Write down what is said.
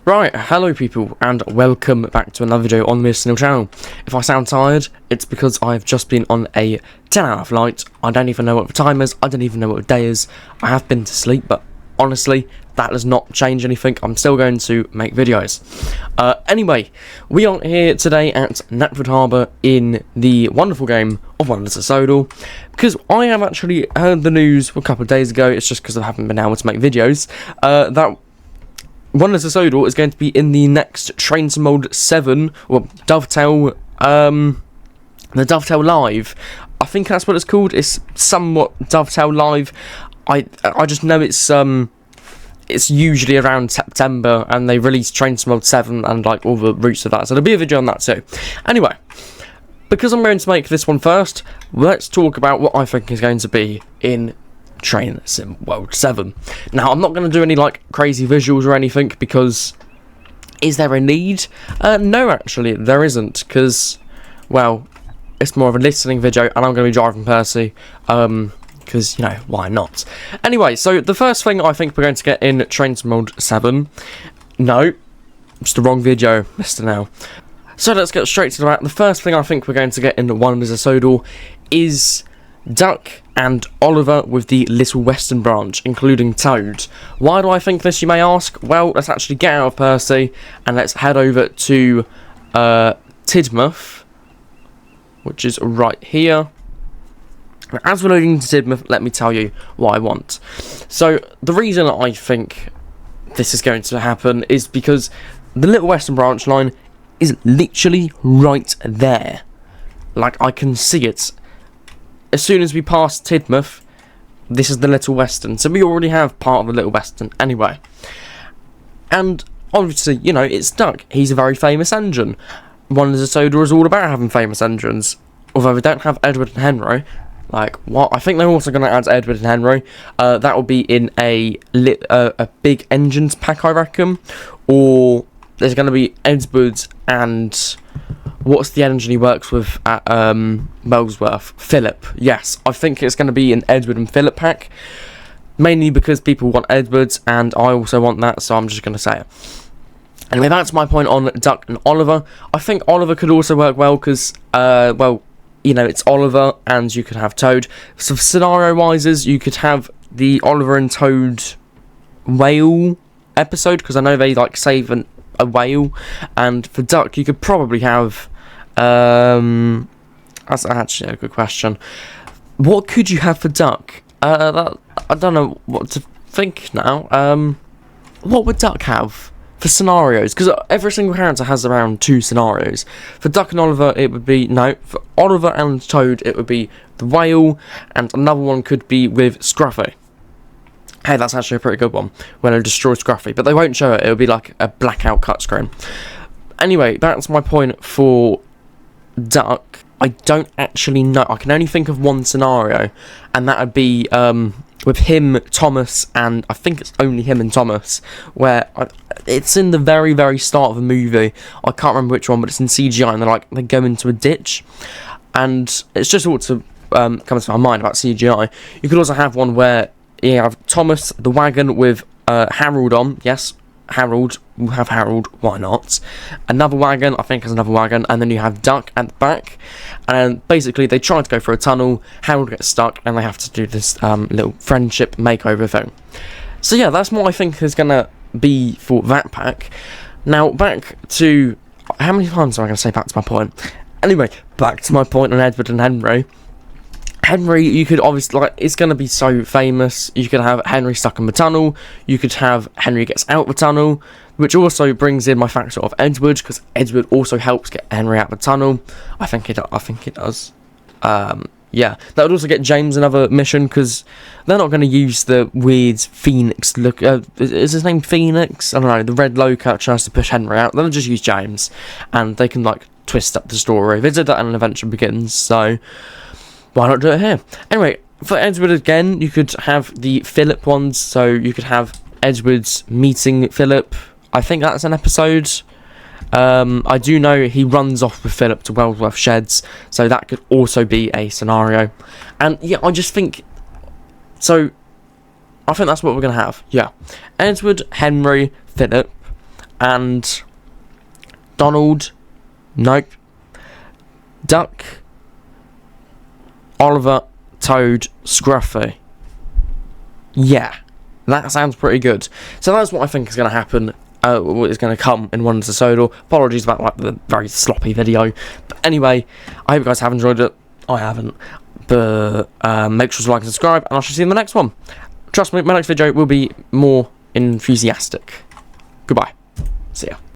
Right, hello people, and welcome back to another video on this channel. If I sound tired, it's because I've just been on a 10-hour flight. I don't even know what the time is, I don't even know what the day is. I have been to sleep, but honestly, that does not change anything. I'm still going to make videos. Anyway, we are here today at Knapford Harbour in the wonderful game of Wonders of SODOR, because I have actually heard the news a couple of days ago. It's just because I haven't been able to make videos, that Wonders of SODOR is going to be in the next Train to Mold 7, or Dovetail, the Dovetail Live. I think that's what it's called. It's somewhat Dovetail Live. I just know it's usually around September, and they release Train to Mold 7 and like all the routes of that. So there'll be a video on that too. Anyway, because I'm going to make this one first, let's talk about what I think is going to be in Train Sim World 7. Now, I'm not going to do any like crazy visuals or anything, because is there a need? No, actually there isn't, because, well, it's more of a listening video, and I'm going to be driving Percy, because, you know, why not? Anyway, so the first thing I think we're going to get in Train to Mold 7, no, it's the wrong video, Mr. Now. So let's get straight to that. The first thing I think we're going to get in Wonders of SODOR is Duck and Oliver with the Little Western branch, including Toad. Why do I think this, you may ask? Well, let's actually get out of Percy and let's head over to Tidmouth, which is right here. As we're loading to Tidmouth, let me tell you what I want. So the reason I think this is going to happen is because the Little Western branch line is literally right there. Like, I can see it. As soon as we pass Tidmouth, this is the Little Western. So we already have part of the Little Western anyway. And obviously, you know, it's Duck. He's a very famous engine. Wonders of SODOR is all about having famous engines. Although we don't have Edward and Henry. Like, what? I think they're also going to add Edward and Henry. That will be in a big engines pack, I reckon. Or there's going to be Edward and what's the engine he works with at Melesworth? Philip. Yes, I think it's going to be an Edward and Philip pack. Mainly because people want Edwards, and I also want that, so I'm just going to say it. Anyway, that's my point on Duck and Oliver. I think Oliver could also work well, because, well, you know, it's Oliver, and you could have Toad. So scenario-wise, you could have the Oliver and Toad whale episode, because I know they, like, save a whale. And for Duck, you could probably have that's actually a good question. What could you have for Duck? I don't know what to think now. What would Duck have for scenarios? Because every single character has around 2 scenarios. For Duck and Oliver, it would be, no, for Oliver and Toad, it would be the whale, and another one could be with Scruffy. Hey, that's actually a pretty good one, when it destroys Scruffy, but they won't show it. It'll be like a blackout cut screen. Anyway, that's my point for Duck. I don't actually know. I can only think of one scenario, and that would be with him, Thomas, and I think it's only him and Thomas, where it's in the very, very start of a movie. I can't remember which one, but it's in CGI, and they go into a ditch, and it's just all to come to my mind about CGI. You could also have one where you have Thomas, the wagon with Harold on. Yes, Harold. We'll have Harold. Why not? Another wagon. I think there's another wagon. And then you have Duck at the back. And basically, they try to go for a tunnel. Harold gets stuck, and they have to do this little friendship makeover thing. So yeah, that's what I think is going to be for that pack. Now, back to... How many times am I going to say back to my point? Anyway, back to my point on Edward and Henry. Henry, you could obviously, like, it's going to be so famous. You could have Henry stuck in the tunnel. You could have Henry gets out the tunnel, which also brings in my factor of Edward, because Edward also helps get Henry out the tunnel. I think it does. Yeah, that would also get James another mission, because they're not going to use the weird Phoenix look. Is his name Phoenix? I don't know. The red low-cut tries to push Henry out. They'll just use James, and they can, like, twist up the story. They did that in An Adventure Begins, so why not do it here? Anyway, for Edward again, you could have the Philip ones. So you could have Edward's meeting Philip. I think that's an episode. I do know he runs off with Philip to Wellsworth Sheds, so that could also be a scenario. And yeah, I just think... So, I think that's what we're going to have. Yeah. Edward, Henry, Philip, and Donald, nope, Duck, Oliver, Toad, Scruffy. Yeah, that sounds pretty good. So that's what I think is going to happen. What is going to come in Wonders of SODOR. Apologies about like the very sloppy video. But anyway, I hope you guys have enjoyed it. I haven't. But make sure to like and subscribe, and I shall see you in the next one. Trust me, my next video will be more enthusiastic. Goodbye. See ya.